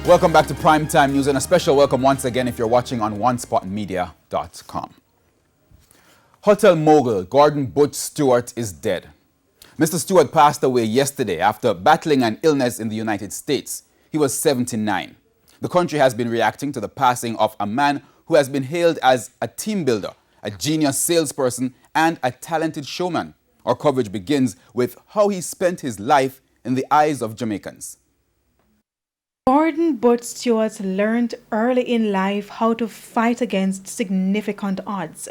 Welcome back to Primetime News, and a special welcome once again if you're watching on OneSpotMedia.com. Hotel mogul Gordon Butch Stewart is dead. Mr. Stewart passed away yesterday after battling an illness in the United States. He was 79. The country has been reacting to the passing of a man who has been hailed as a team builder, a genius salesperson, and a talented showman. Our coverage begins with how he spent his life in the eyes of Jamaicans. Gordon Butch Stewart learned early in life how to fight against significant odds.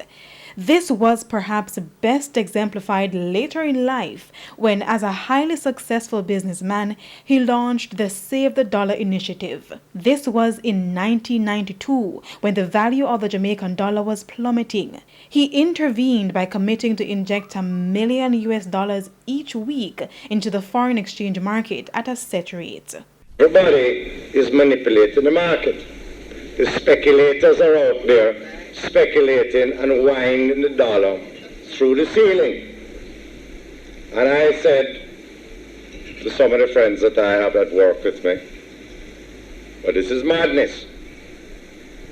This was perhaps best exemplified later in life when, as a highly successful businessman, he launched the Save the Dollar initiative. This was in 1992 when the value of the Jamaican dollar was plummeting. He intervened by committing to inject $1 million each week into the foreign exchange market at a set rate. Everybody is manipulating the market. The speculators are out there speculating and winding the dollar through the ceiling. And I said to some of the friends that I have that work with me, but this is madness.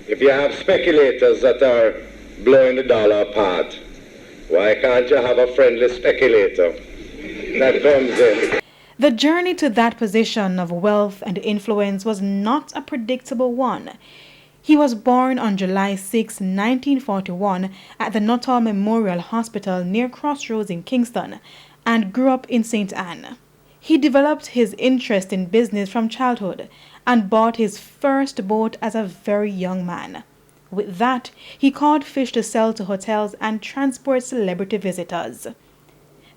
If you have speculators that are blowing the dollar apart, why can't you have a friendly speculator that comes in? The journey to that position of wealth and influence was not a predictable one. He was born on July 6, 1941 at the Nuttall Memorial Hospital near Crossroads in Kingston and grew up in St. Anne. He developed his interest in business from childhood and bought his first boat as a very young man. With that, he caught fish to sell to hotels and transport celebrity visitors.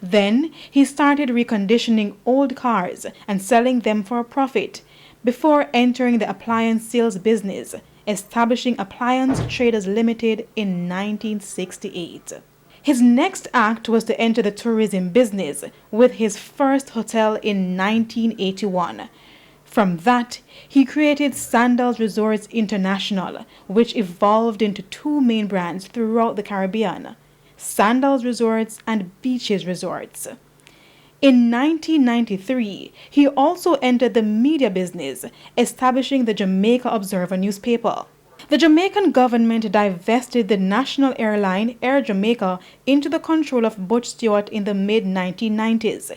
Then he started reconditioning old cars and selling them for a profit before entering the appliance sales business, establishing Appliance Traders Limited in 1968. His next act was to enter the tourism business with his first hotel in 1981. From that, he created Sandals Resorts International, which evolved into two main brands throughout the Caribbean: Sandals Resorts and Beaches Resorts. In 1993, he also entered the media business, establishing the Jamaica Observer newspaper. The Jamaican government divested the national airline Air Jamaica into the control of Butch Stewart in the mid-1990s.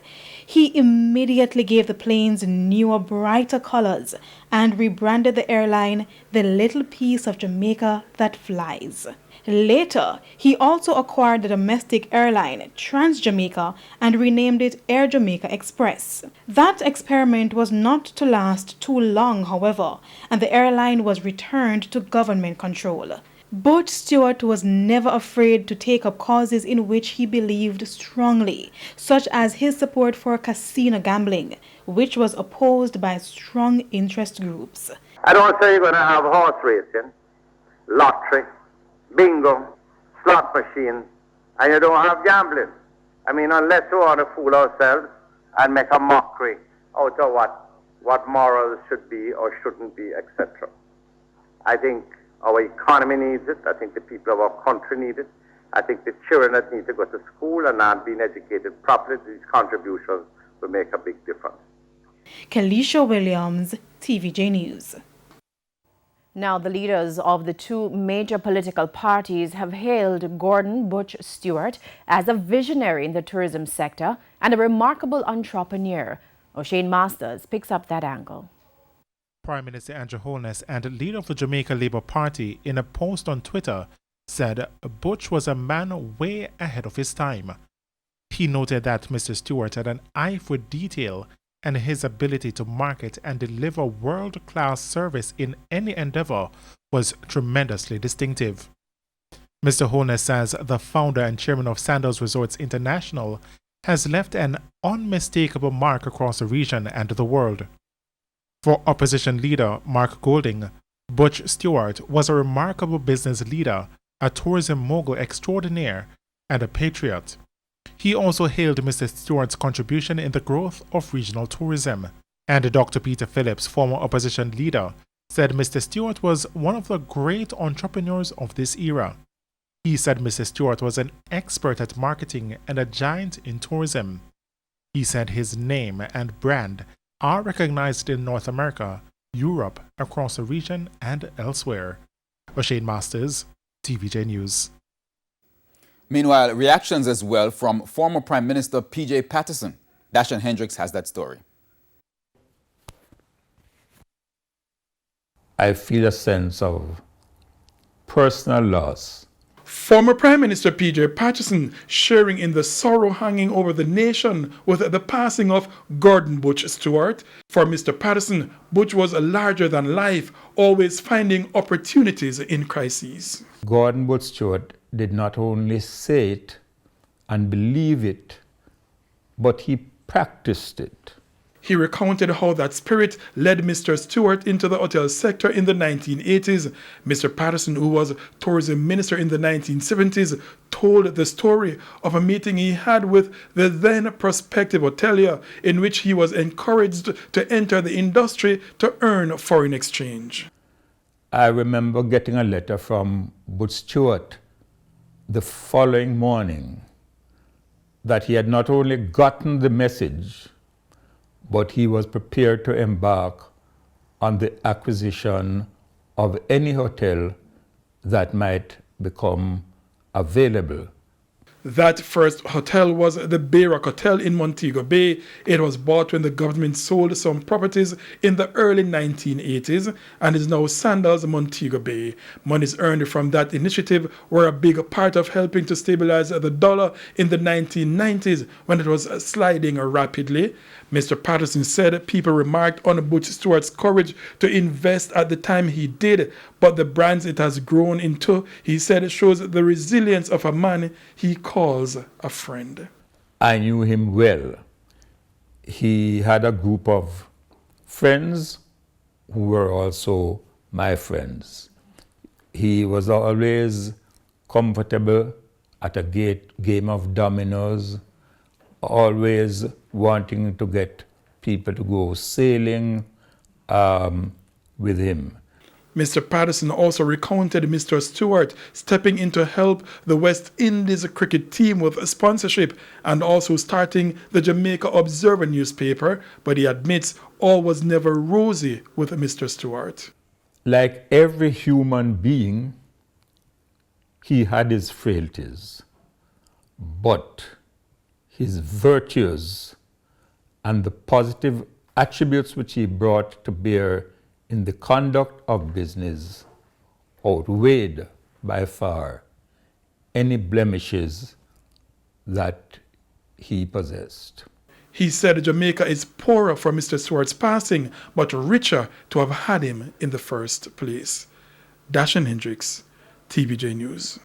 He immediately gave the planes newer, brighter colors and rebranded the airline the Little Piece of Jamaica That Flies. Later, he also acquired the domestic airline Trans Jamaica and renamed it Air Jamaica Express. That experiment was not to last too long, however, and the airline was returned to government control. Butch Stewart was never afraid to take up causes in which he believed strongly, such as his support for casino gambling, which was opposed by strong interest groups. I don't say you're going to have horse racing, lottery, bingo, slot machine, and you don't have gambling. I mean, unless we want to fool ourselves and make a mockery out of what morals should be or shouldn't be, etc. I think our economy needs it. I think the people of our country need it. I think the children that need to go to school and not being educated properly, these contributions will make a big difference. Kalisha Williams, TVJ News. Now, the leaders of the two major political parties have hailed Gordon Butch Stewart as a visionary in the tourism sector and a remarkable entrepreneur. O'Shane Masters picks up that angle. Prime Minister Andrew Holness and leader of the Jamaica Labour Party, in a post on Twitter, said Butch was a man way ahead of his time. He noted that Mr. Stewart had an eye for detail, and his ability to market and deliver world-class service in any endeavor was tremendously distinctive. Mr. Holness says the founder and chairman of Sandals Resorts International has left an unmistakable mark across the region and the world. For opposition leader Mark Golding, Butch Stewart was a remarkable business leader, a tourism mogul extraordinaire, and a patriot. He also hailed Mr. Stewart's contribution in the growth of regional tourism. And Dr. Peter Phillips, former opposition leader, said Mr. Stewart was one of the great entrepreneurs of this era. He said Mr. Stewart was an expert at marketing and a giant in tourism. He said his name and brand are recognized in North America Europe, across the region, and elsewhere. O'Shane Masters, TVJ News. Meanwhile, reactions as well from former Prime Minister P.J. Patterson. Dashan Hendricks has that story. I feel a sense of personal loss. Former Prime Minister P.J. Patterson sharing in the sorrow hanging over the nation with the passing of Gordon Butch Stewart. For Mr. Patterson, Butch was larger than life, always finding opportunities in crises. Gordon Butch Stewart did not only say it and believe it, but he practiced it. He recounted how that spirit led Mr. Stewart into the hotel sector in the 1980s. Mr. Patterson, who was tourism minister in the 1970s, told the story of a meeting he had with the then prospective hotelier in which he was encouraged to enter the industry to earn foreign exchange. I remember getting a letter from Butch Stewart the following morning that he had not only gotten the message, but he was prepared to embark on the acquisition of any hotel that might become available. That first hotel was the Bayrock Hotel in Montego Bay. It was bought when the government sold some properties in the early 1980s and is now Sandals Montego Bay. Monies earned from that initiative were a big part of helping to stabilize the dollar in the 1990s when it was sliding rapidly. Mr. Patterson said people remarked on Butch Stewart's courage to invest at the time he did, but the brands it has grown into, he said, shows the resilience of a man he calls a friend. I knew him well. He had a group of friends who were also my friends. He was always comfortable at a game of dominoes, always wanting to get people to go sailing with him. Mr. Patterson also recounted Mr. Stewart stepping in to help the West Indies cricket team with sponsorship and also starting the Jamaica Observer newspaper, but he admits all was never rosy with Mr. Stewart. Like every human being, he had his frailties, but his virtues and the positive attributes which he brought to bear in the conduct of business outweighed by far any blemishes that he possessed. He said Jamaica is poorer for Mr. Stewart's passing, but richer to have had him in the first place. Dashan Hendricks, TVJ News.